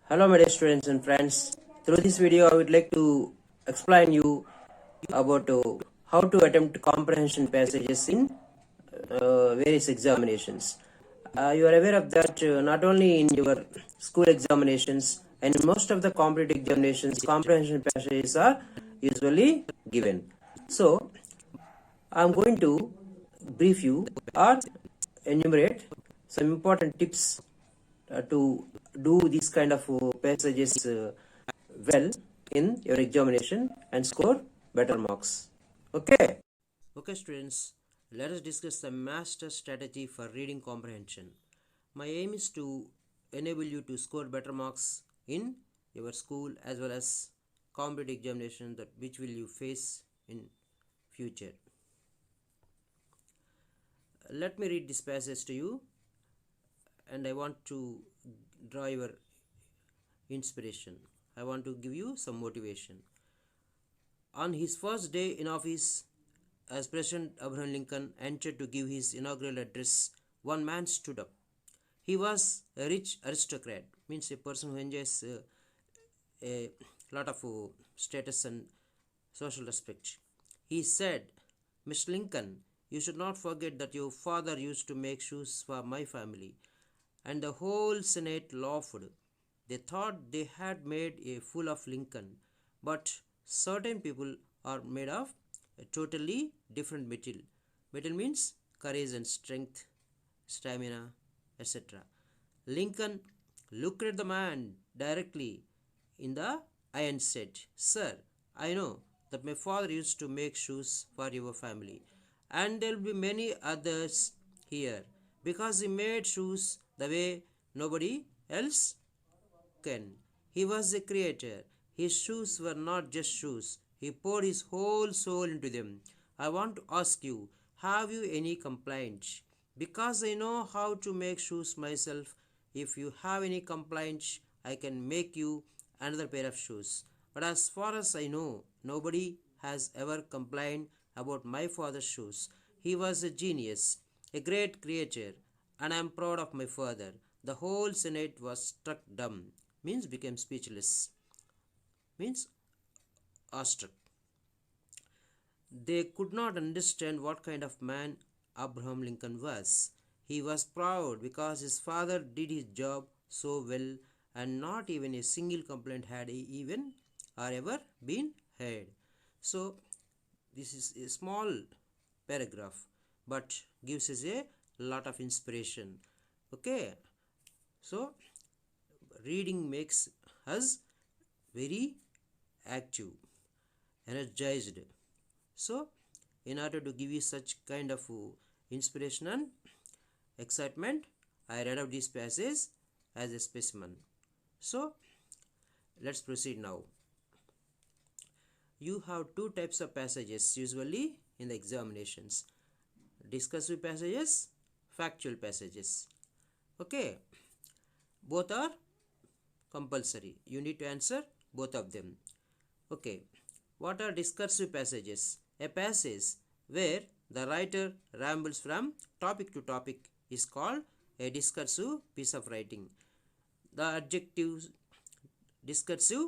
Hello my dear students and friends. Through this video I would like to explain you about how to attempt comprehension passages in various examinations. You are aware of that not only in your school examinations and in most of the competitive examinations comprehension passages are usually given. So I am going to brief you or enumerate some important tips to do these kind of passages well in your examination and score better marks. Okay. Okay, students, let us discuss the master strategy for reading comprehension. My aim is to enable you to score better marks in your school as well as competitive examination that which will you face in future. Let me read this passage to you, and I want to draw your inspiration. I want to give you some motivation. On his first day in office, as President Abraham Lincoln entered to give his inaugural address, one man stood up. He was a rich aristocrat, means a person who enjoys a lot of status and social respect. He said, "Mr. Lincoln, you should not forget that your father used to make shoes for my family." And the whole Senate laughed. They thought they had made a fool of Lincoln, but certain people are made of a totally different metal. Metal means courage and strength, stamina, etc. Lincoln looked at the man directly in the eye and said, "Sir, I know that my father used to make shoes for your family, and there will be many others here, because he made shoes the way nobody else can. He was a creator. His shoes were not just shoes. He poured his whole soul into them. I want to ask you, have you any complaints? Because I know how to make shoes myself. If you have any complaints, I can make you another pair of shoes. But as far as I know, nobody has ever complained about my father's shoes. He was a genius, a great creator, and I am proud of my father." The whole Senate was struck dumb, means became speechless, means awestruck. They could not understand what kind of man Abraham Lincoln was. He was proud because his father did his job so well, and not even a single complaint had even or ever been heard. So this is a small paragraph but gives us a lot of inspiration. Okay, so reading makes us very active, energized. So in order to give you such kind of inspiration and excitement, I read out this passage as a specimen. So let's proceed now. You have two types of passages usually in the examinations: discursive passages, factual passages. Okay, both are compulsory. You need to answer both of them. Okay, what are discursive passages? A passage where the writer rambles from topic to topic is called a discursive piece of writing. The adjective discursive,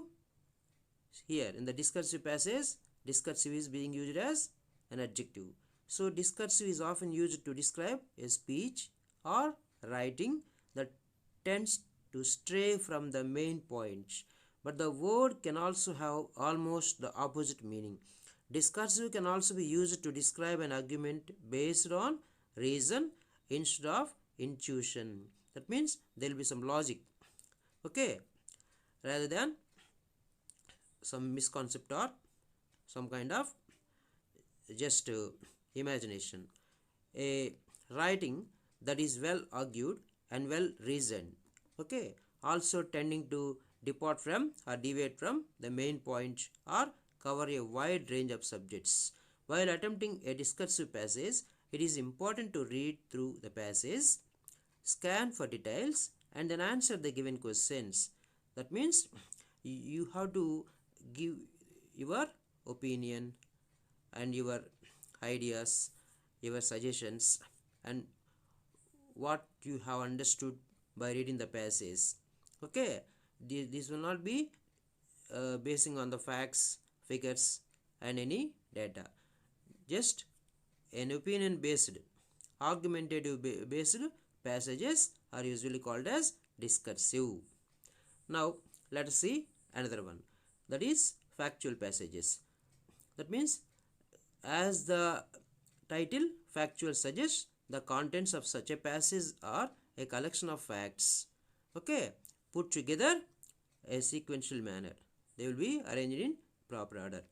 here in the discursive passage, discursive is being used as an adjective. So discursive is often used to describe a speech or writing that tends to stray from the main point, but the word can also have almost the opposite meaning. Discursive can also be used to describe an argument based on reason instead of intuition. That means there will be some logic, okay, rather than some misconcept or some kind of just imagination. A writing that is well argued and well reasoned, okay, also tending to depart from or deviate from the main point or cover a wide range of subjects. While attempting a discursive passage, it is important to read through the passage, scan for details, and then answer the given questions. That means you have to give your opinion and your ideas, your suggestions, and what you have understood by reading the passage. Okay, This will not be basing on the facts, figures, and any data. Just an opinion based, argumentative based passages are usually called as discursive. Now let us see another one, that is factual passages. That means, as the title factual suggests, the contents of such a passage are a collection of facts, okay, put together a sequential manner. They will be arranged in proper order.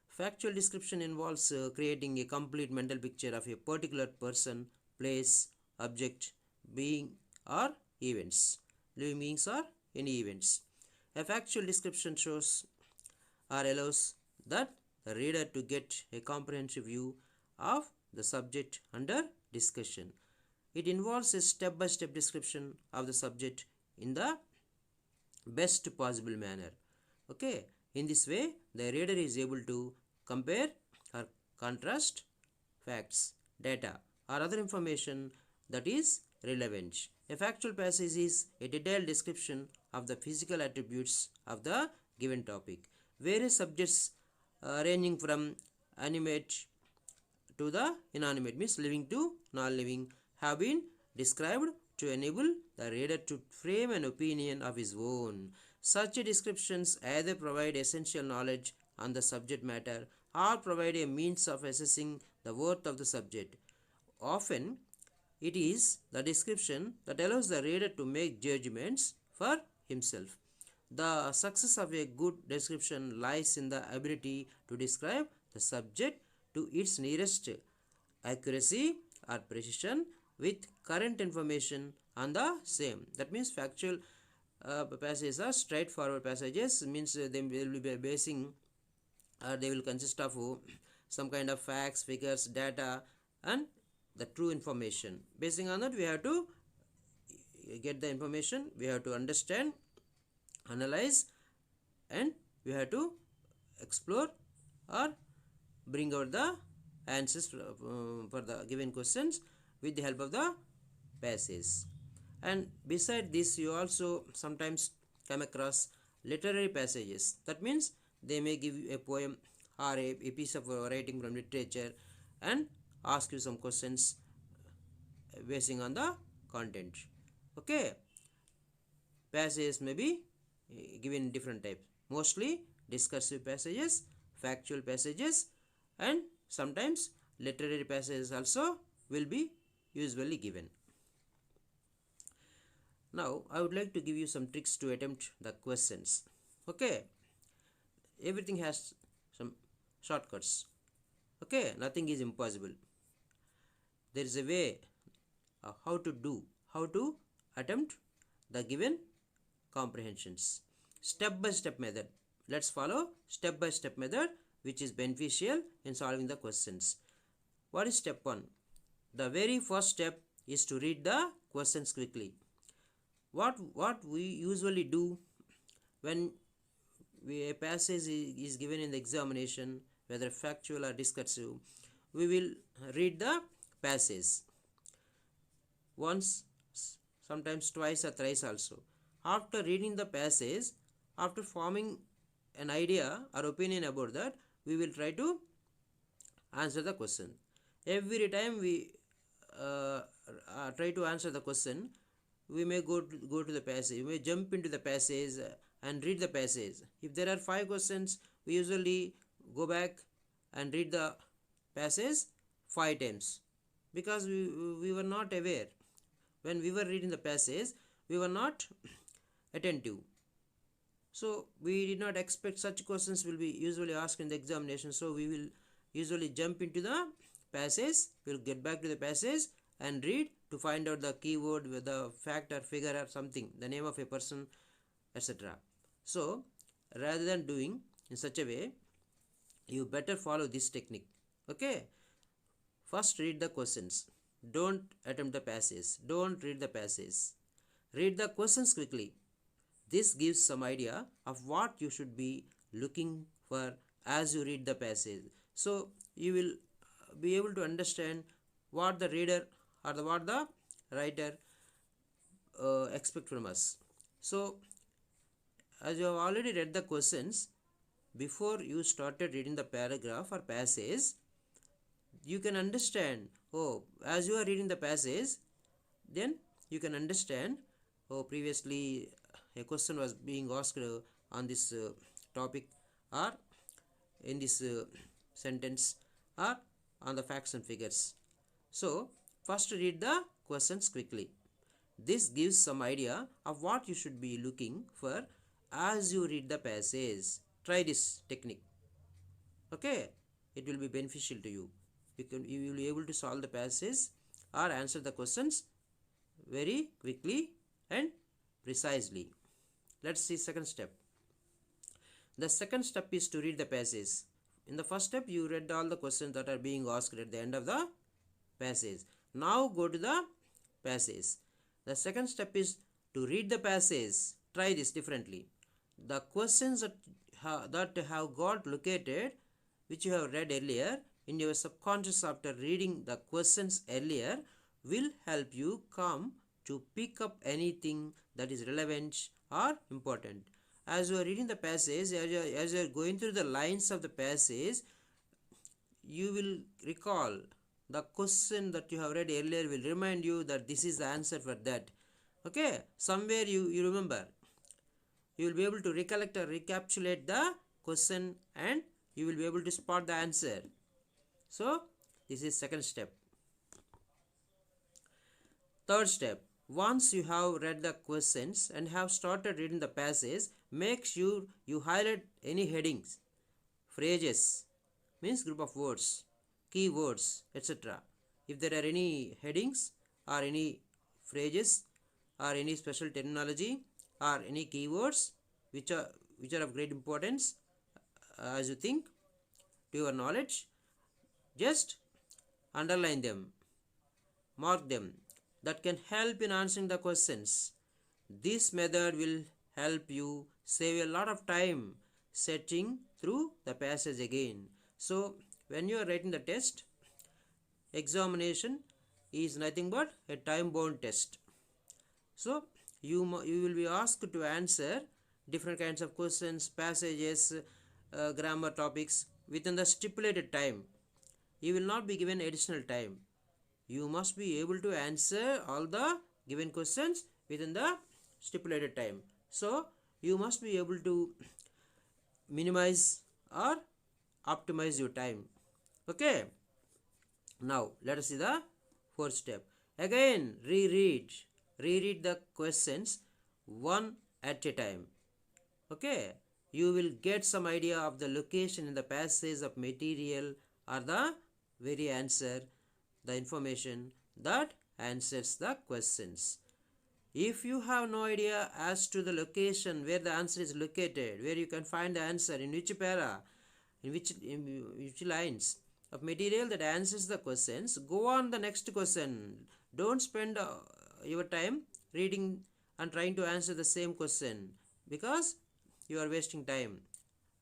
Factual description involves creating a complete mental picture of a particular person, place, object, being, or events. Living beings or any events. A factual description shows or allows that the reader to get a comprehensive view of the subject under discussion. It involves a step-by-step description of the subject in the best possible manner. Okay, in this way the reader is able to compare or contrast facts, data, or other information that is relevant. A factual passage is a detailed description of the physical attributes of the given topic. Various subjects ranging from animate to the inanimate, means living to non-living, have been described to enable the reader to frame an opinion of his own. Such descriptions either provide essential knowledge on the subject matter or provide a means of assessing the worth of the subject. Often, it is the description that allows the reader to make judgments for himself. The success of a good description lies in the ability to describe the subject to its nearest accuracy or precision with current information on the same. That means factual passages are straightforward passages, means they will be basing or they will consist of some kind of facts, figures, data, and the true information. Basing on that, we have to get the information, we have to understand, analyze, and we have to explore or bring out the answers for the given questions with the help of the passage. And beside this, you also sometimes come across literary passages. That means they may give you a poem or a piece of writing from literature and ask you some questions basing on the content. Okay, passages may be given different types, mostly discursive passages, factual passages, and sometimes literary passages also will be usually given. Now I would like to give you some tricks to attempt the questions. Okay, everything has some shortcuts. Okay, nothing is impossible. There is a way how to attempt the given comprehensions. Step by step method. Let's follow step by step method, which is beneficial in solving the questions. What is step 1? The very first step is to read the questions quickly. What we usually do when a passage is given in the examination, whether factual or discursive, we will read the passage once, sometimes twice or thrice also. After reading the passage, after forming an idea or opinion about that, we will try to answer the question. Every time we try to answer the question, we may go to the passage, we may jump into the passage and read the passage. If there are 5 questions, we usually go back and read the passage 5 times, because we were not aware. When we were reading the passage, we were not attentive. So we did not expect such questions will be usually asked in the examination. So we will usually jump into the passage, we will get back to the passage and read to find out the keyword, with the fact or figure or something, the name of a person, etc. So rather than doing in such a way, you better follow this technique. Okay, first read the questions. Don't attempt the passage. Don't read the passage. Read the questions quickly. This gives some idea of what you should be looking for as you read the passage. So you will be able to understand what the reader or what the writer expect from us. So as you have already read the questions, before you started reading the paragraph or passage, you can understand, oh, as you are reading the passage, then you can understand, oh, previously a question was being asked on this topic, or in this sentence, or on the facts and figures. So first read the questions quickly. This gives some idea of what you should be looking for as you read the passage. Try this technique. Okay, it will be beneficial to you. You will be able to solve the passage or answer the questions very quickly and precisely. Let's see second step. The second step is to read the passage. In the first step, you read all the questions that are being asked at the end of the passage. Now go to the passage. The second step is to read the passage. Try this differently. The questions that have got located, which you have read earlier, in your subconscious after reading the questions earlier, will help you come to pick up anything that is relevant or important. As you are reading the passage, as you are going through the lines of the passage, you will recall the question that you have read earlier will remind you that this is the answer for that. Okay, somewhere you remember. You will be able to recollect or recapitulate the question, and you will be able to spot the answer. So this is second step. Third step, once you have read the questions and have started reading the passage, make sure you highlight any headings, phrases, means group of words, keywords, etc. If there are any headings or any phrases or any special terminology or any keywords which are of great importance, as you think, to your knowledge, just underline them, mark them. That can help in answering the questions. This method will help you save a lot of time searching through the passage again. So when you are writing the test, examination is nothing but a time-bound test. So you will be asked to answer different kinds of questions, passages, grammar topics within the stipulated time. You will not be given additional time. You must be able to answer all the given questions within the stipulated time. So you must be able to minimize or optimize your time. Okay. Now let us see the fourth step. Again, reread the questions one at a time. Okay, you will get some idea of the location in the passage of material or the very answer, the information that answers the questions. If you have no idea as to the location where the answer is located, where you can find the answer, in which para, in which lines of material that answers the questions, go on the next question. Don't spend your time reading and trying to answer the same question, because you are wasting time.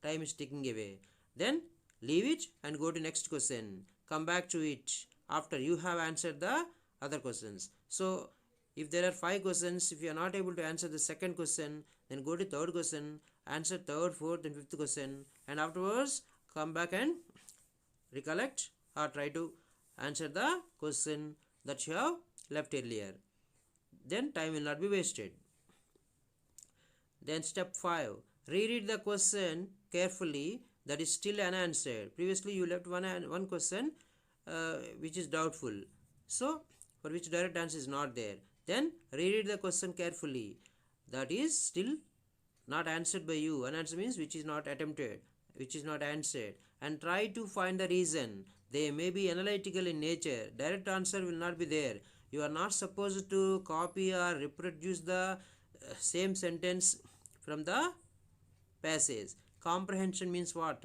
Time is ticking away. Then leave it and go to next question. Come back to it after you have answered the other questions. So if there are 5 questions, if you are not able to answer the second question, then go to third question, answer third, fourth and fifth question, and afterwards come back and recollect or try to answer the question that you have left earlier. Then time will not be wasted. Then step 5, reread the question carefully that is still unanswered. Previously you left one question which is doubtful, so for which direct answer is not there. Then reread the question carefully that is still not answered by you. Unanswered means which is not attempted, which is not answered, and try to find the reason. They may be analytical in nature. Direct answer will not be there. You are not supposed to copy or reproduce the same sentence from the passage. Comprehension means what?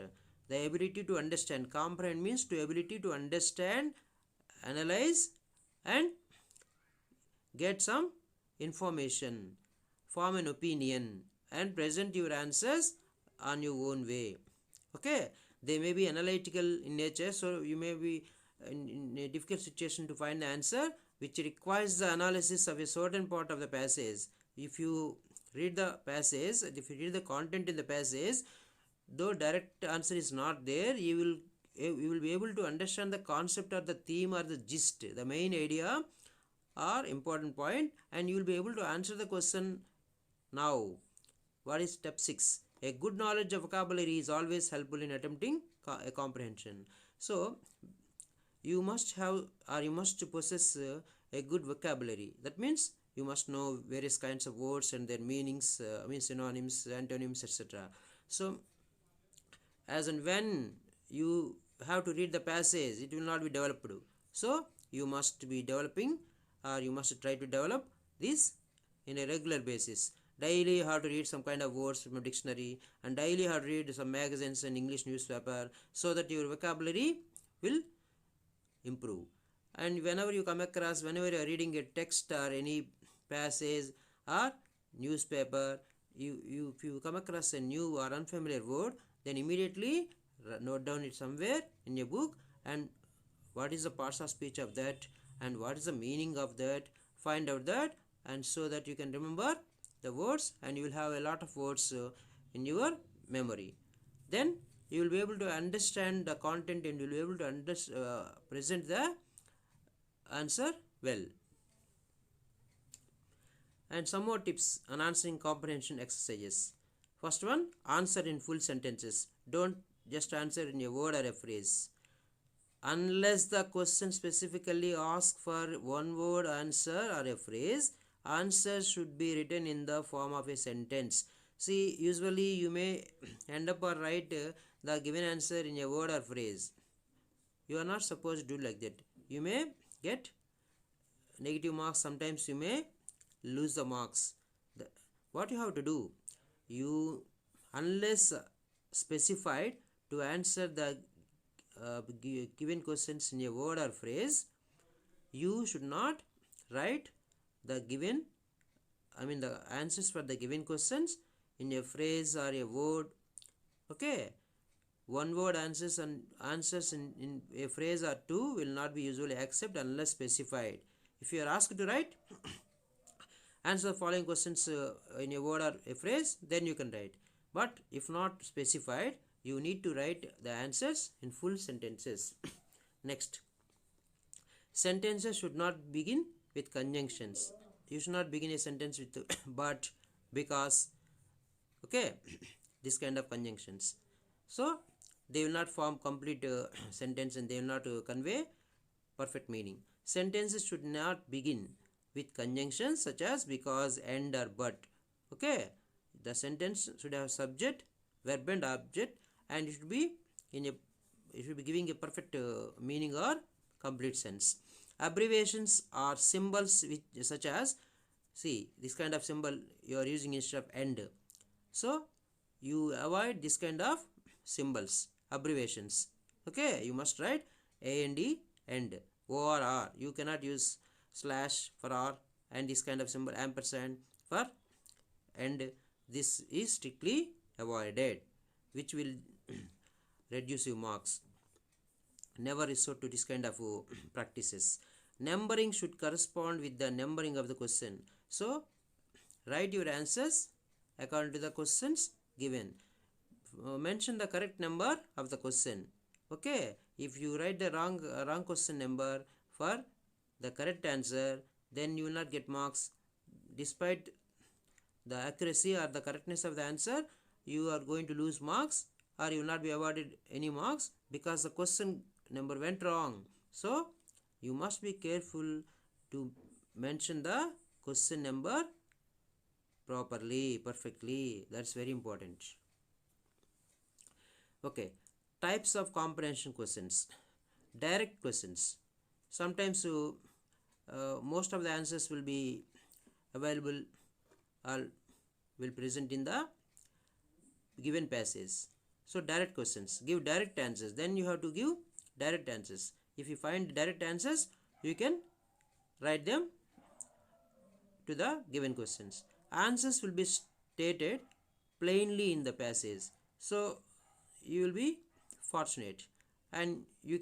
The ability to understand. Comprehend means the ability to understand, analyze and get some information, form an opinion and present your answers on your own way. Okay, they may be analytical in nature, so you may be in a difficult situation to find the answer which requires the analysis of a certain part of the passage. If you read the passage, if you read the content in the passage, though direct answer is not there, you will be able to understand the concept or the theme or the gist, the main idea or important point, and you will be able to answer the question. Now, what is step 6? A good knowledge of vocabulary is always helpful in attempting a comprehension. So, you must have or you must possess a good vocabulary. That means you must know various kinds of words and their meanings, synonyms, antonyms, etc. So, as and when you have to read the passage, it will not be developed. So, you must be developing or you must try to develop this in a regular basis. Daily you have to read some kind of words from a dictionary, and daily you have to read some magazines and English newspaper, so that your vocabulary will improve. And whenever you are reading a text or any passage or newspaper, if you come across a new or unfamiliar word, then immediately note down it somewhere in a book, and what is the parts of speech of that and what is the meaning of that, find out that, and so that you can remember the words, and you will have a lot of words in your memory. Then you will be able to understand the content, and you will be able to present the answer well. And some more tips on answering comprehension exercises. First one, answer in full sentences. Don't just answer in a word or a phrase. Unless the question specifically asks for one word answer or a phrase, answer should be written in the form of a sentence. See, usually you may end up or write the given answer in a word or phrase. You are not supposed to do like that. You may get negative marks, sometimes you may lose the marks. What you have to do, you, unless specified to answer the given questions in a word or phrase, you should not write the the answers for the given questions in a phrase or a word. Okay, one word answers and answers in a phrase or two will not be usually accepted unless specified. If you are asked to write answer the following questions in a word or a phrase, then you can write. But if not specified, you need to write the answers in full sentences. Next, sentences should not begin with conjunctions. You should not begin a sentence with but, because, okay, this kind of conjunctions. So, they will not form complete sentence, and they will not convey perfect meaning. Sentences should not begin with conjunctions such as because, and, or but. Okay, the sentence should have subject, verb, and object, and it should be giving a perfect meaning or complete sense. Abbreviations are symbols which, such as, see, this kind of symbol you are using instead of and. So you avoid this kind of symbols, abbreviations. Okay, you must write A and E, and O or R. You cannot use slash for R and this kind of symbol, ampersand for and. This is strictly avoided, which will reduce your marks. Never resort to this kind of practices. Numbering should correspond with the numbering of the question. So, write your answers according to the questions given. Mention the correct number of the question. Okay, if you write the wrong question number for the correct answer, then you will not get marks. Despite the accuracy or the correctness of the answer, you are going to lose marks, or you will not be awarded any marks because the question number went wrong. So, you must be careful to mention the question number properly, perfectly. That's very important. Okay, types of comprehension questions. Direct questions. Sometimes most of the answers will be available or will present in the given passage. So direct questions, give direct answers. Then you have to give direct answers. If you find direct answers, you can write them to the given questions. Answers will be stated plainly in the passage. So you will be fortunate, and you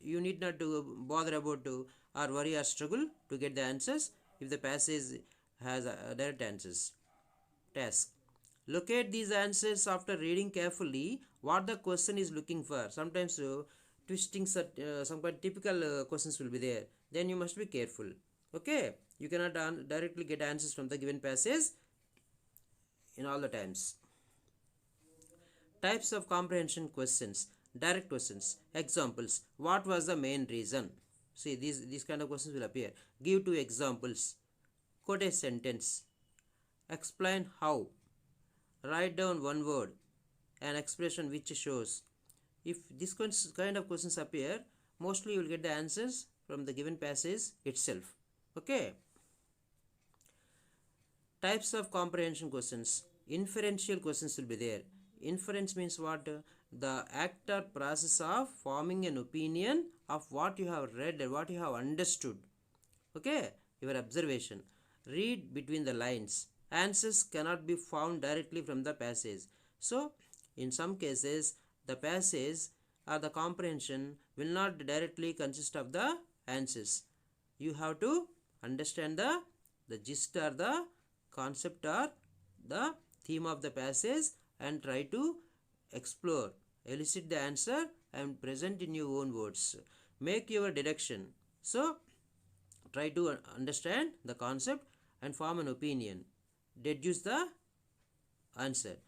need not to bother about or worry or struggle to get the answers if the passage has direct answers. task. Locate these answers after reading carefully what the question is looking for. Sometimes twisting some kind of typical questions will be there. Then you must be careful. Okay, you cannot directly get answers from the given passage in all the times. Types of comprehension questions. Direct questions. Examples. What was the main reason? See, these kind of questions will appear. Give two examples. Quote a sentence. Explain how. Write down one word, an expression which shows. If this kind of questions appear, mostly you will get the answers from the given passage itself. Okay. Types of comprehension questions. Inferential questions will be there. Inference means what? The act or process of forming an opinion of what you have read and what you have understood. Okay, your observation. Read between the lines. Answers cannot be found directly from the passage. So, in some cases, the passage or the comprehension will not directly consist of the answers. You have to understand the gist or the concept or the theme of the passage and try to explore, elicit the answer and present in your own words. Make your deduction. So, try to understand the concept and form an opinion. Deduce the answer.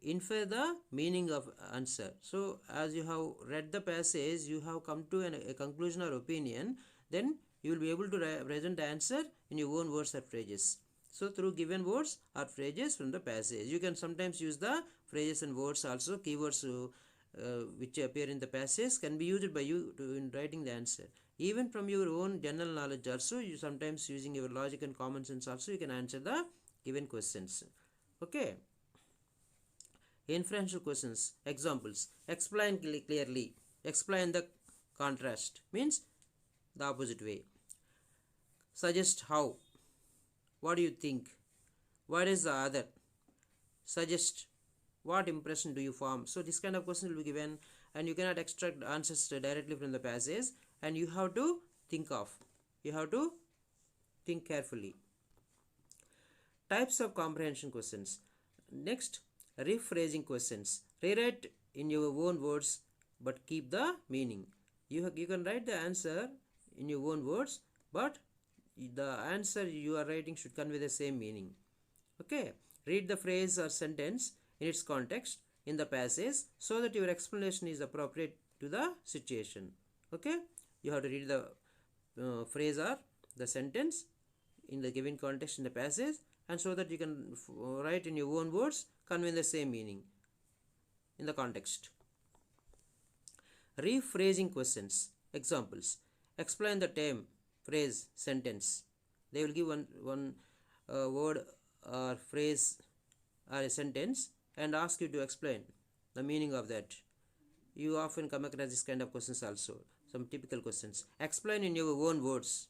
Infer the meaning of answer. So, as you have read the passage, you have come to a conclusion or opinion, then you will be able to present the answer in your own words or phrases. So, through given words or phrases from the passage. You can sometimes use the phrases and words also, keywords which appear in the passage can be used by you in writing the answer. Even from your own general knowledge also, you sometimes using your logic and common sense also, you can answer the given questions. Okay. Inferential questions. Examples. Explain clearly. Explain the contrast. Means the opposite way. Suggest how. What do you think? What is the other? Suggest. What impression do you form? So this kind of question will be given and you cannot extract answers directly from the passage and you have to think of. You have to think carefully. Types of comprehension questions. Next, rephrasing questions. Rewrite in your own words but keep the meaning. You can write the answer in your own words but the answer you are writing should convey the same meaning. Okay. Read the phrase or sentence in its context in the passage so that your explanation is appropriate to the situation. Okay. You have to read the phrase or the sentence in the given context in the passage and so that you can write in your own words convey the same meaning in the context. Rephrasing questions. Examples. Explain the term, phrase, sentence. They will give one word or phrase or a sentence and ask you to explain the meaning of that. You often come across this kind of questions also. Some typical questions. Explain in your own words.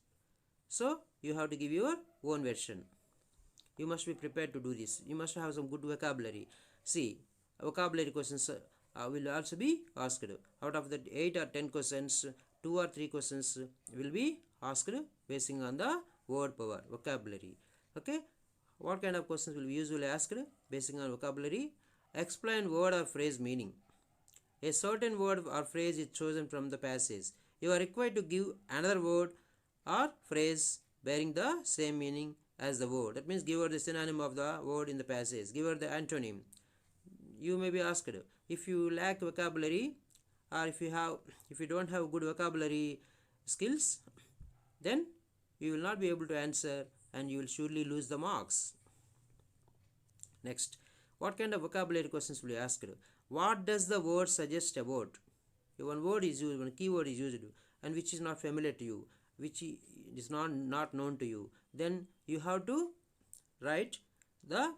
So, you have to give your own version. You must be prepared to do this. You must have some good vocabulary. See, vocabulary questions will also be asked. Out of the 8 or 10 questions, 2 or 3 questions will be asked basing on the word power, vocabulary. Okay. What kind of questions will be usually asked basing on vocabulary? Explain word or phrase meaning. A certain word or phrase is chosen from the passage. You are required to give another word or phrase bearing the same meaning as the word. That means give her the synonym of the word in the passage. Give her the antonym. You may be asked if you lack vocabulary or if you don't have good vocabulary skills, then you will not be able to answer and you will surely lose the marks. Next, what kind of vocabulary questions will you ask? What does the word suggest about? One word is used, one keyword is used and which is not familiar to you, which is not known to you. Then you have to write the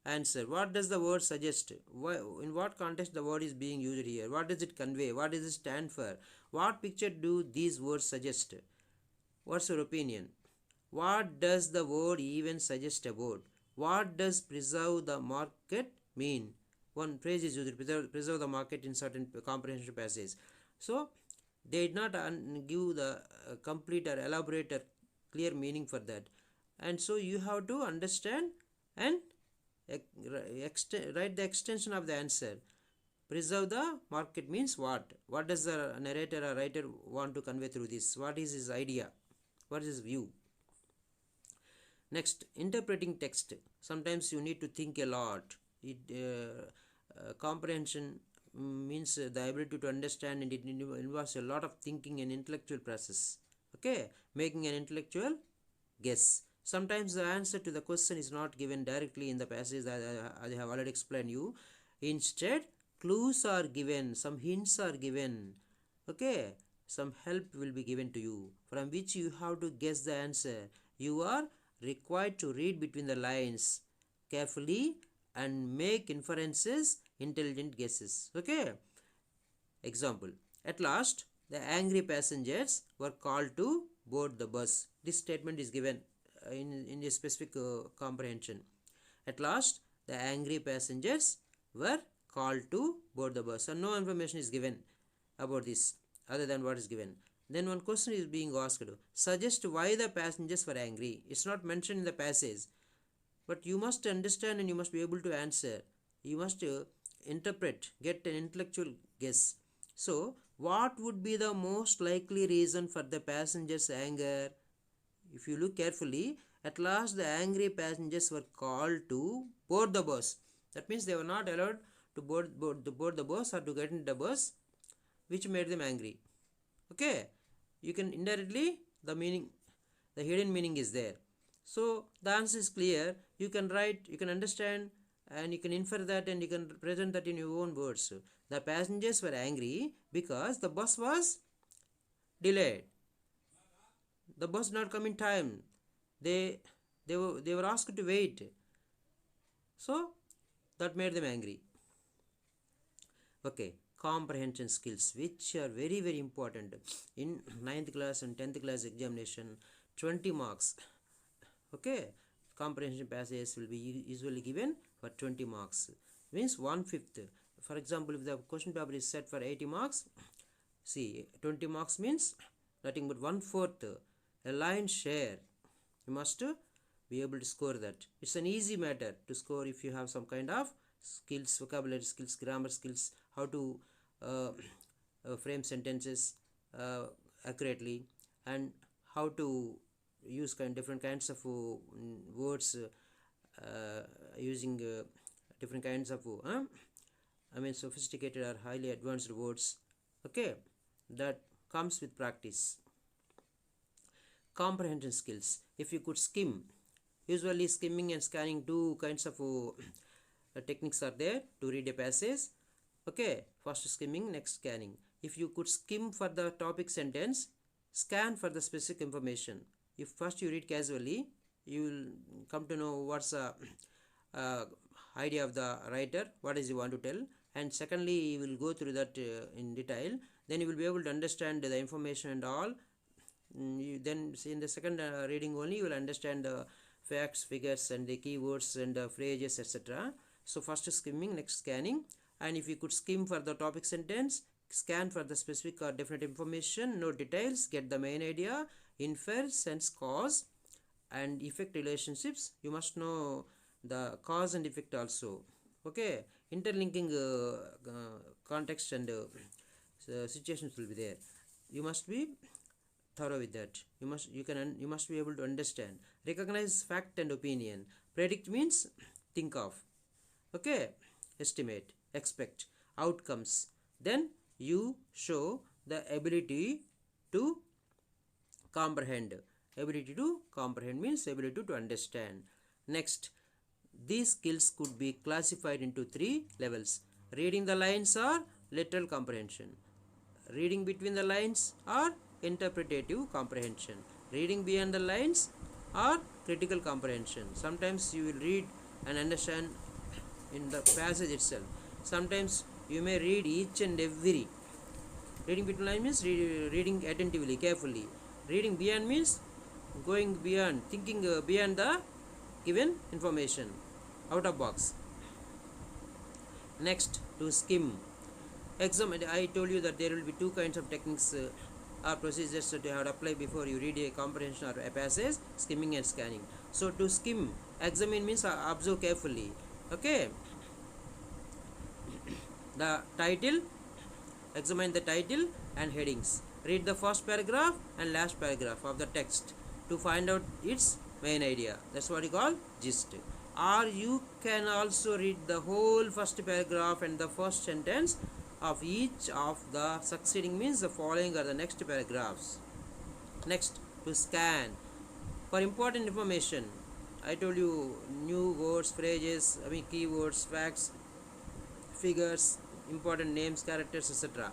answer. What does the word suggest? In what context the word is being used here? What does it convey? What does it stand for? What picture do these words suggest? What's your opinion? What does the word even suggest about? What does preserve the market mean? One phrase is used, preserve the market in certain comprehension passage. So, they did not give the complete or elaborate or clear meaning for that. And so, you have to understand and write the extension of the answer. Preserve the market means what? What does the narrator or writer want to convey through this? What is his idea? What is his view? Next, interpreting text. Sometimes you need to think a lot. Comprehension means the ability to understand, and it involves a lot of thinking and intellectual process. Okay, making an intellectual guess. Sometimes the answer to the question is not given directly in the passage that I have already explained you. Instead, clues are given, some hints are given. Okay, some help will be given to you, from which you have to guess the answer. You are required to read between the lines carefully and make inferences, intelligent guesses. Okay, example. At last, the angry passengers were called to board the bus. This statement is given in a specific comprehension. At last, the angry passengers were called to board the bus, and no information is given about this other than what is given. Then one question is being asked: suggest why the passengers were angry. It's not mentioned in the passage, but you must understand and you must be able to answer. You must interpret, get an intellectual guess. So, what would be the most likely reason for the passengers' anger? If you look carefully, at last the angry passengers were called to board the bus. That means they were not allowed to board the bus or to get into the bus, which made them angry. Okay, you can indirectly, the hidden meaning is there. So the answer is clear. You can write, you can understand, and you can infer that, and you can present that in your own words. The passengers were angry because the bus was delayed. The bus not come in time. They were asked to wait. So that made them angry. Okay, comprehension skills, which are very, very important in 9th class and 10th class examination. 20 marks. Okay, comprehension passages will be usually given for 20 marks. Means 1/5. For example, if the question paper is set for 80 marks, see, 20 marks means nothing but 1/4, a lion's share. You must be able to score that. It's an easy matter to score if you have some kind of skills, vocabulary skills, grammar skills, how to frame sentences accurately, and how to use different kinds of words, using different kinds of sophisticated or highly advanced words. Okay, that comes with practice. Comprehension skills. If you could skim, usually skimming and scanning, two kinds of techniques are there to read a passage. Okay, first skimming, next scanning. If you could skim for the topic sentence, scan for the specific information. If first you read casually, you will come to know what's the idea of the writer, what is he want to tell, and secondly you will go through that in detail. Then you will be able to understand the information and all. Then in the second reading only you will understand the facts, figures, and the keywords and the phrases, etc. So first skimming, next scanning. And if you could skim for the topic sentence, scan for the specific or definite information, no details, get the main idea, infer, sense, cause and effect relationships. You must know the cause and effect also. Okay, interlinking context and situations will be there. You must be thorough with that. You must be able to understand. Recognize fact and opinion. Predict means think of. Okay, estimate, expect, outcomes. Then you show the ability to comprehend. Ability to comprehend means ability to understand. Next, these skills could be classified into 3 levels. Reading the lines or literal comprehension. Reading between the lines or interpretative comprehension. Reading beyond the lines or critical comprehension. Sometimes you will read and understand in the passage itself. Sometimes you may read each and every. Reading between lines means reading attentively, carefully. Reading beyond means going beyond, thinking beyond the given information, out of box. Next, to skim. I told you that there will be 2 kinds of techniques or procedures that you have to apply before you read a comprehension or a passage: skimming and scanning. So to skim, examine means observe carefully. Okay, the title, examine the title and headings. Read the first paragraph and last paragraph of the text to find out its main idea. That's what you call gist. Or you can also read the whole first paragraph and the first sentence of each of the succeeding, means the following or the next paragraphs. Next, to scan for important information. I told you new words, phrases, keywords, facts, figures, important names, characters, etc.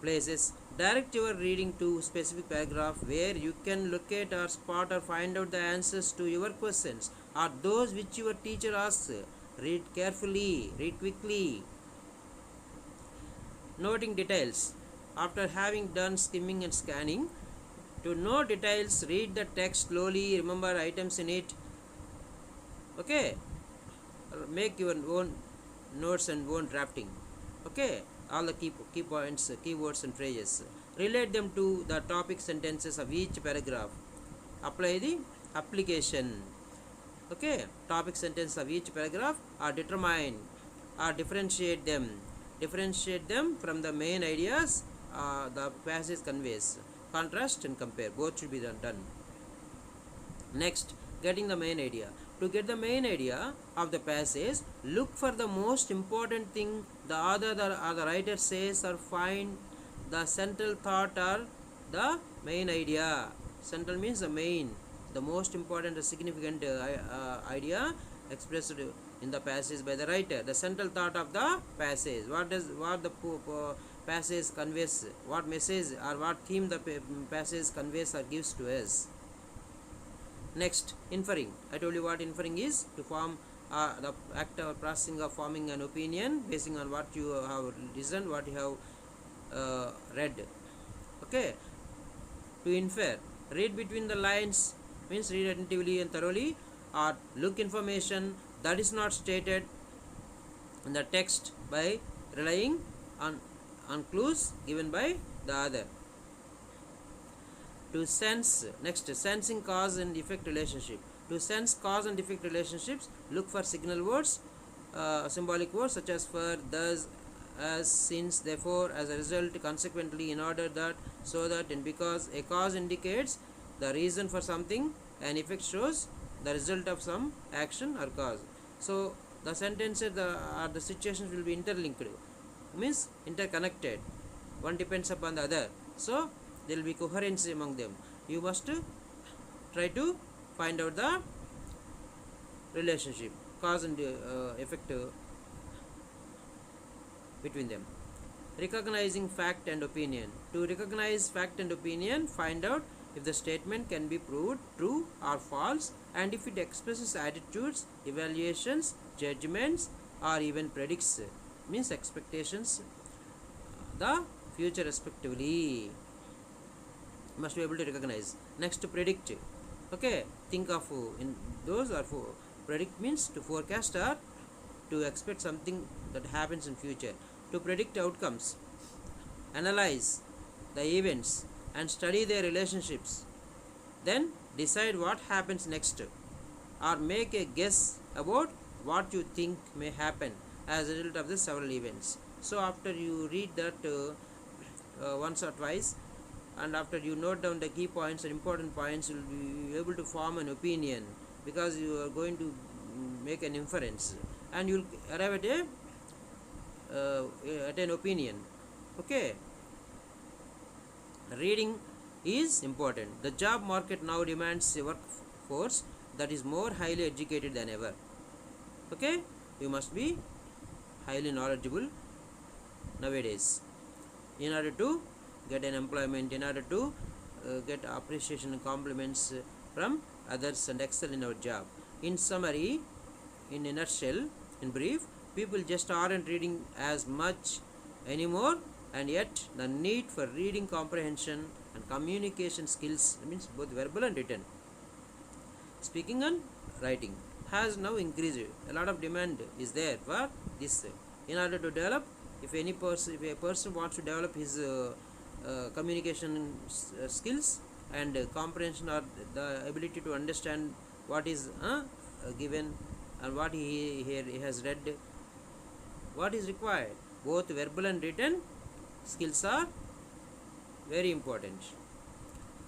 Places. Direct your reading to specific paragraph where you can locate or spot or find out the answers to your questions or those which your teacher asks. Read carefully, read quickly. Noting details. After having done skimming and scanning, to know details, read the text slowly, remember items in it. Okay, make your own notes and own drafting. Okay, all the key points, keywords and phrases. Relate them to the topic sentences of each paragraph. Apply the application. Okay, topic sentence of each paragraph are determine or differentiate them from the main ideas the passage conveys. Contrast and compare, both should be done. Next, getting the main idea. To get the main idea of the passage, look for the most important thing the author or the writer says, or find the central thought or the main idea. Central means the main, the most important or significant idea expressed in the passage by the writer. The central thought of the passage. What the passage conveys, what message or what theme the passage conveys or gives to us. Next, inferring. I told you what inferring is: to form the act or processing of forming an opinion basing on what you have listened, what you have read. Okay, to infer, read between the lines, means read attentively and thoroughly, or look information that is not stated in the text by relying on clues given by the author. To sense, next, sensing cause and effect relationship. To sense cause and effect relationships, look for signal words, symbolic words such as for, thus, as, since, therefore, as a result, consequently, in order that, so that, and because. A cause indicates the reason for something, an effect shows the result of some action or cause. So the sentences or the situations will be interlinked, means interconnected. One depends upon the other. So there will be coherency among them. You must try to find out the relationship, cause and effect between them. Recognizing fact and opinion. To recognize fact and opinion, find out if the statement can be proved true or false, and if it expresses attitudes, evaluations, judgments, or even predicts, means expectations, the future respectively. Must be able to recognize. Next, to predict. Okay, think of in those, or predict means to forecast or to expect something that happens in future. To predict outcomes, analyze the events and study their relationships, then decide what happens next, or make a guess about what you think may happen as a result of the several events. So after you read that once or twice, and after you note down the key points and important points, you will be able to form an opinion, because you are going to make an inference and you will arrive at an opinion. Okay, reading is important. The job market now demands a workforce that is more highly educated than ever. Okay, you must be highly knowledgeable nowadays in order to get an employment, in order to get appreciation and compliments from others and excel in our job. In summary, in a nutshell, in brief, people just aren't reading as much anymore, and yet the need for reading comprehension and communication skills, means both verbal and written, speaking and writing, has now increased. A lot of demand is there for this. In order to develop, if a person wants to develop his communication skills and comprehension, or the ability to understand what is given and what he here he has read, what is required. Both verbal and written skills are very important.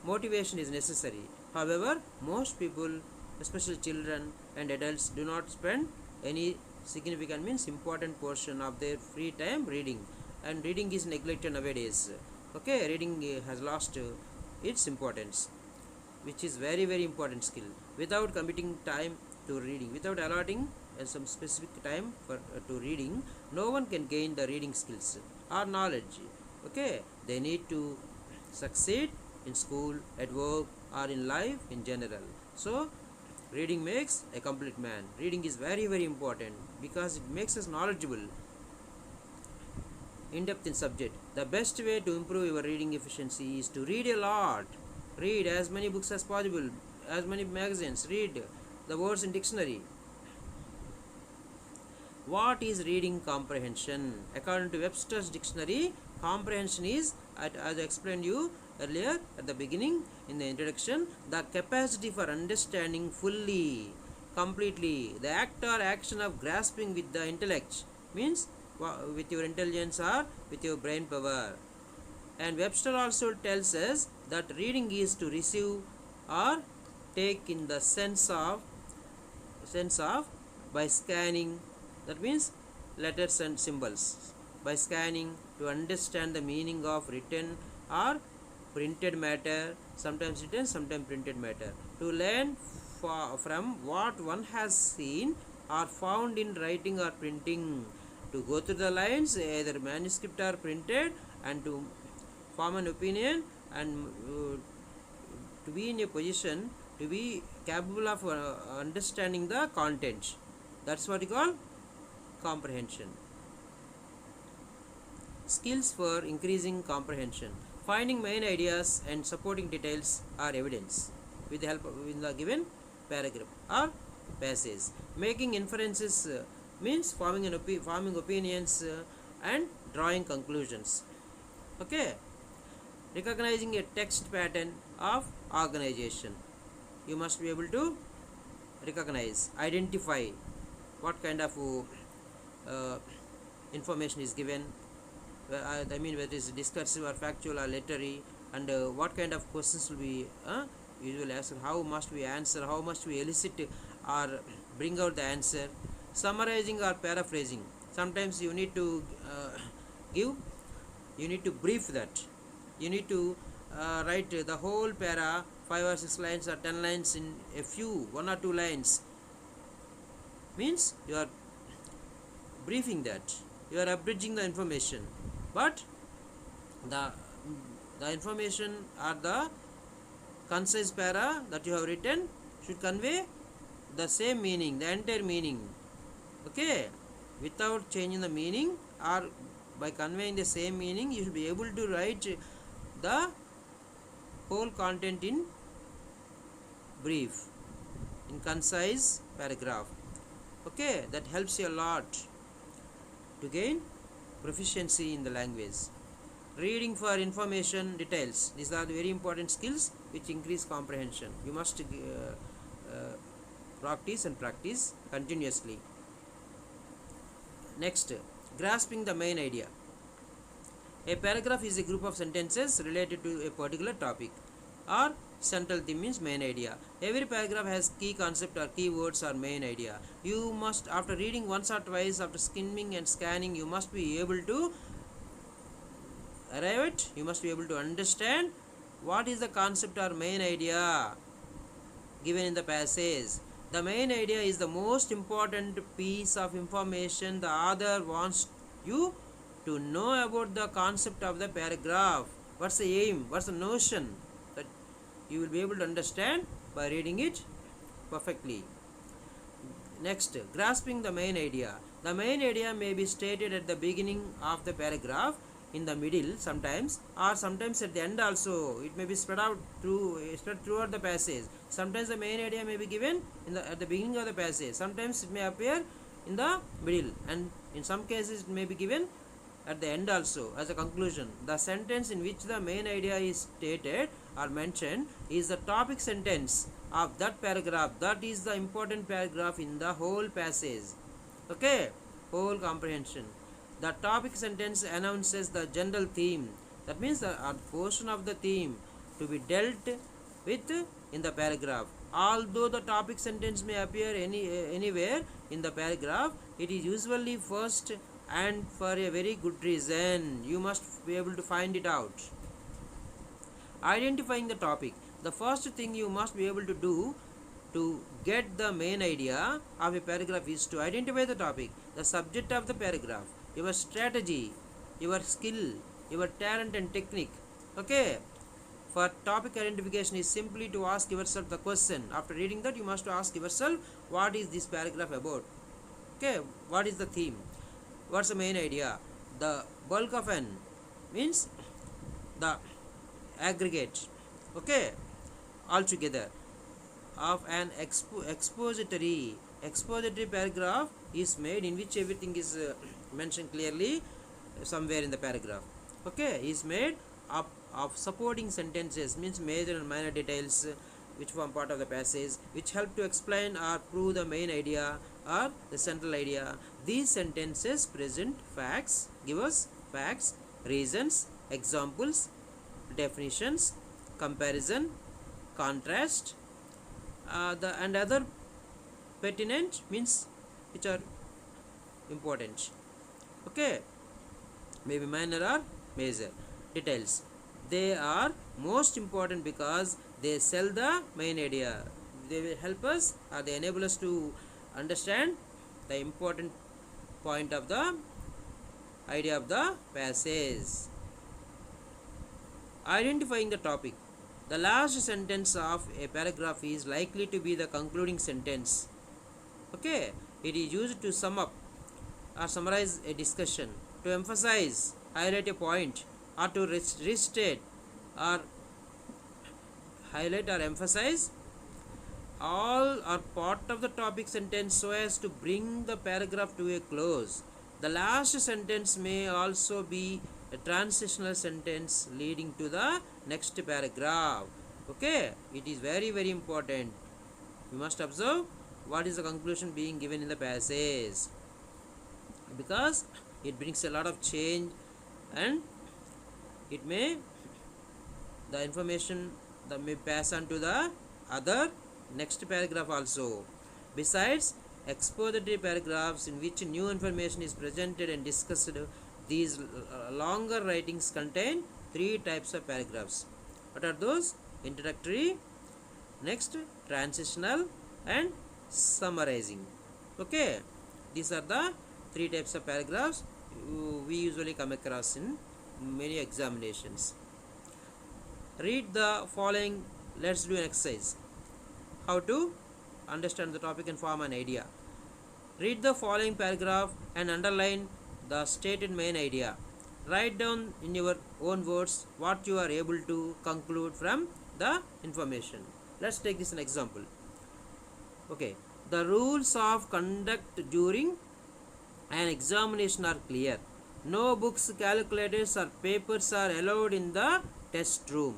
Motivation is necessary. However, most people, especially children and adults, do not spend any significant, means important portion of their free time reading, and reading is neglected nowadays. Okay, reading has lost its importance, which is very important skill. Without committing time to reading, without allotting some specific time for to reading, no one can gain the reading skills or knowledge. Okay, they need to succeed in school, at work, or in life in general. So reading makes a complete man. Reading is very important because it makes us knowledgeable, in depth in subject. The best way to improve your reading efficiency is to read a lot. Read as many books as possible, as many magazines. Read the words in dictionary. What is reading comprehension? According to Webster's dictionary, comprehension is, as I explained you earlier at the beginning in the introduction, the capacity for understanding fully, completely, the act or action of grasping with the intellect, means with your intelligence or with your brain power. And Webster also tells us that reading is to receive or take in the sense of by scanning, that means letters and symbols, by scanning, to understand the meaning of written or printed matter, sometimes written, sometimes printed matter, to learn from what one has seen or found in writing or printing, to go through the lines, either manuscript or printed, and to form an opinion, and to be in a position to be capable of understanding the content. That's what we call comprehension. Skills for increasing comprehension: finding main ideas and supporting details or evidence with the help of in the given paragraph or passage. Making inferences means forming opinions and drawing conclusions. Okay. Recognizing a text pattern of organization. You must be able to recognize, identify what kind of information is given. I mean, whether it is discursive or factual or literary, and what kind of questions will be usually asked. How must we answer? How must we elicit or bring out the answer? Summarizing or paraphrasing. Sometimes you need to you need to brief that. You need to write the whole para, 5 or 6 lines or 10 lines in a few, 1 or 2 lines. Means you are briefing that. You are abridging the information. But the information or the concise para that you have written should convey the same meaning, the entire meaning. Okay, without changing the meaning, or by conveying the same meaning, you should be able to write the whole content in brief, in concise paragraph. Okay, that helps you a lot to gain proficiency in the language. Reading for information, details. These are the very important skills which increase comprehension. You must practice and practice continuously. Next, grasping the main idea. A paragraph is a group of sentences related to a particular topic, or central theme means main idea. Every paragraph has key concept or key words or main idea. You must, after reading once or twice, after skimming and scanning, you must be able to arrive at, you must be able to understand what is the concept or main idea given in the passage. The main idea is the most important piece of information the author wants you to know about the concept of the paragraph. What's the aim? What's the notion? That you will be able to understand by reading it perfectly. Next, grasping the main idea. The main idea may be stated at the beginning of the paragraph, in the middle sometimes, or sometimes at the end also. It may be spread throughout the passage. Sometimes the main idea may be given at the beginning of the passage. Sometimes it may appear in the middle, and in some cases it may be given at the end also as a conclusion. The sentence in which the main idea is stated or mentioned is the topic sentence of that paragraph. That is the important paragraph in the whole passage. Okay, whole comprehension. The topic sentence announces the general theme. That means a portion of the theme to be dealt with in the paragraph. Although the topic sentence may appear anywhere in the paragraph, it is usually first, and for a very good reason. You must be able to find it out. Identifying the topic. The first thing you must be able to do to get the main idea of a paragraph is to identify the topic, the subject of the paragraph, your strategy, your skill, your talent and technique. Okay, for topic identification is simply to ask yourself the question. After reading that, you must ask yourself, what is this paragraph about? Okay, what is the theme? What's the main idea? The bulk of an means the aggregate, okay, altogether of an expository paragraph is made, in which everything is mentioned clearly somewhere in the paragraph. Okay, is made up of supporting sentences, means major and minor details which form part of the passage, which help to explain or prove the main idea or the central idea. These sentences present facts, give us facts, reasons, examples, definitions, comparison, contrast, and other pertinent, means which are important. Okay, maybe minor or major details. They are most important because they sell the main idea. They will help us, or they enable us to understand the important point of the idea of the passage. Identifying the topic. The last sentence of a paragraph is likely to be the concluding sentence. Okay, it is used to sum up or summarize a discussion, to emphasize, highlight a point, or to restate or highlight or emphasize all or part of the topic sentence so as to bring the paragraph to a close. The last sentence may also be a transitional sentence leading to the next paragraph. Okay, it is very, very important. You must observe what is the conclusion being given in the passage, because it brings a lot of change, and it may, the information that may pass on to the other next paragraph also. Besides expository paragraphs in which new information is presented and discussed, these longer writings contain three types of paragraphs. What are those? Introductory, next transitional, and summarizing. Okay, these are the three types of paragraphs we usually come across in many examinations. Read the following. Let's do an exercise. How to understand the topic and form an idea. Read the following paragraph and underline the stated main idea. Write down in your own words what you are able to conclude from the information. Let's take this an example. Okay, the rules of conduct during an examination are clear. No books, calculators or papers are allowed in the test room.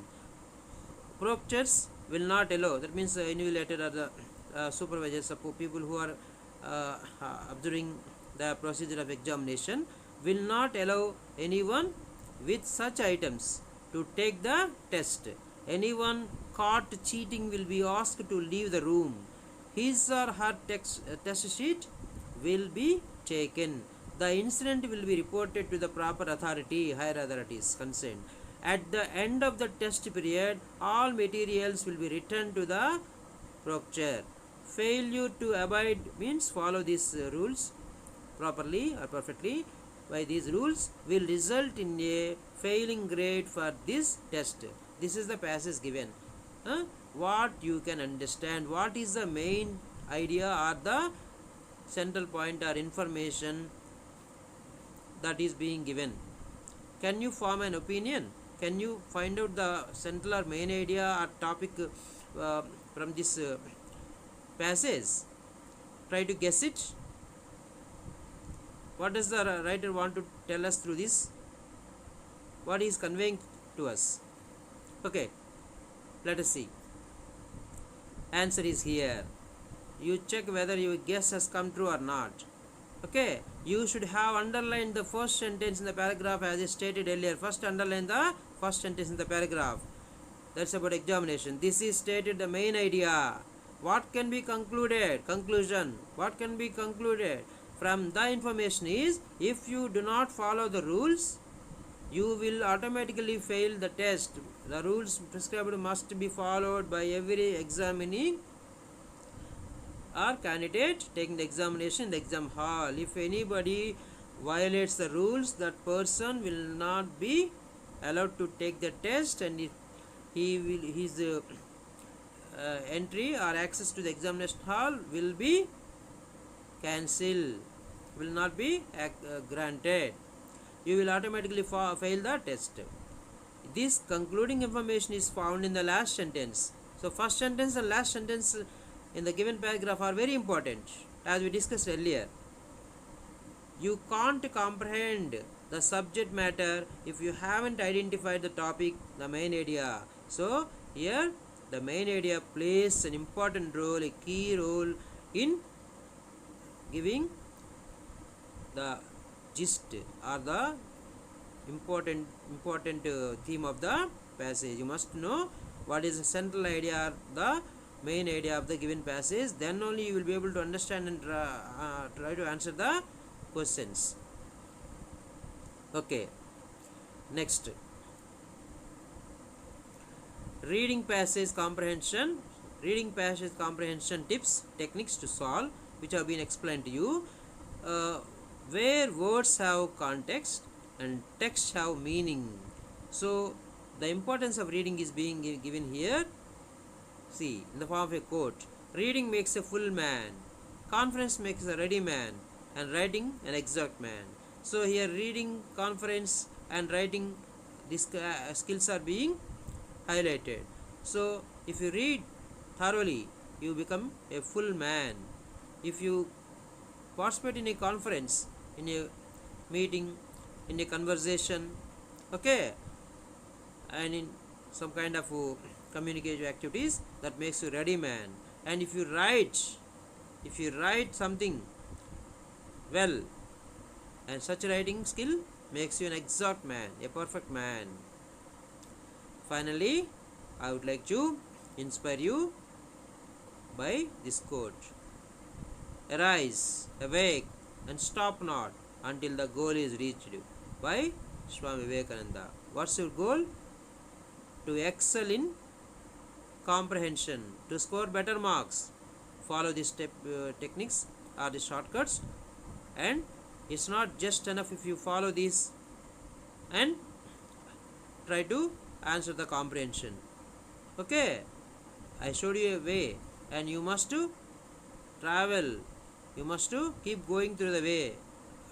Proctors will not allow, that means the invigilator or the supervisors, people who are observing the procedure of examination, will not allow anyone with such items to take the test. Anyone caught cheating will be asked to leave the room. His or her test sheet will be taken. The incident will be reported to the proper authority, higher authorities concerned. At the end of the test period, all materials will be returned to the proctor. Failure to abide means follow these rules properly or perfectly by these rules will result in a failing grade for this test. This is the passage given. What you can understand, what is the main idea or the central point or information that is being given. Can you form an opinion? Can you find out the central or main idea or topic from this passage? Try to guess it. What does the writer want to tell us through this? What he is conveying to us? Okay, let us see. answer is here. You check whether your guess has come true or not. Okay, you should have underlined the first sentence in the paragraph as I stated earlier. First underline the first sentence in the paragraph. That's about examination. This is stated the main idea. What can be concluded? Conclusion. What can be concluded from the information is, if you do not follow the rules, you will automatically fail the test. The rules prescribed must be followed by every examining or candidate taking the examination in the exam hall. If anybody violates the rules, that person will not be allowed to take the test, and if his entry or access to the examination hall will be cancelled, will not be granted. You will automatically fail the test. This concluding information is found in the last sentence. So first sentence and last sentence in the given paragraph are very important, as we discussed earlier. You can't comprehend the subject matter if you haven't identified the topic, the main idea. So here the main idea plays an important role, a key role in giving the gist or the important theme of the passage. You must know what is the central idea or the main idea of the given passage. Then only you will be able to understand and try to answer the questions. Okay, next, reading passage comprehension. Reading passage comprehension tips, techniques to solve, which have been explained to you. Where words have context and text have meaning. So the importance of reading is being given here. See, in the form of a quote: reading makes a full man, conference makes a ready man, and writing an exact man. So here reading, conference and writing, these skills are being highlighted. So if you read thoroughly, you become a full man. If you participate in a conference, in a meeting, in a conversation, okay, and in some kind of communicative activities, that makes you ready man. And if you write something well, and such writing skill makes you an exact man, a perfect man. Finally, I would like to inspire you by this quote: arise, awake, and stop not until the goal is reached, by Swami Vivekananda. What's your goal? To excel in comprehension, to score better marks. Follow these techniques or the shortcuts, and it's not just enough if you follow these and try to answer the comprehension. Okay, I showed you a way, and you must to travel, you must to keep going through the way.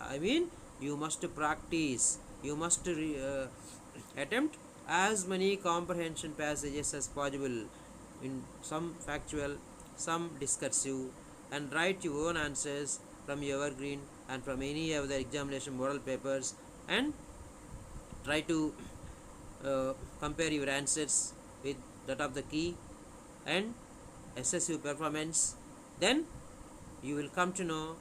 I mean, you must to practice, you must to attempt as many comprehension passages as possible, in some factual, some discursive, and write your own answers from your evergreen and from any of the examination model papers, and try to compare your answers with that of the key and assess your performance. Then you will come to know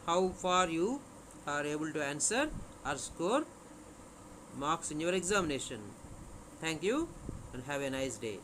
how far you are able to answer or score marks in your examination. Thank you and have a nice day.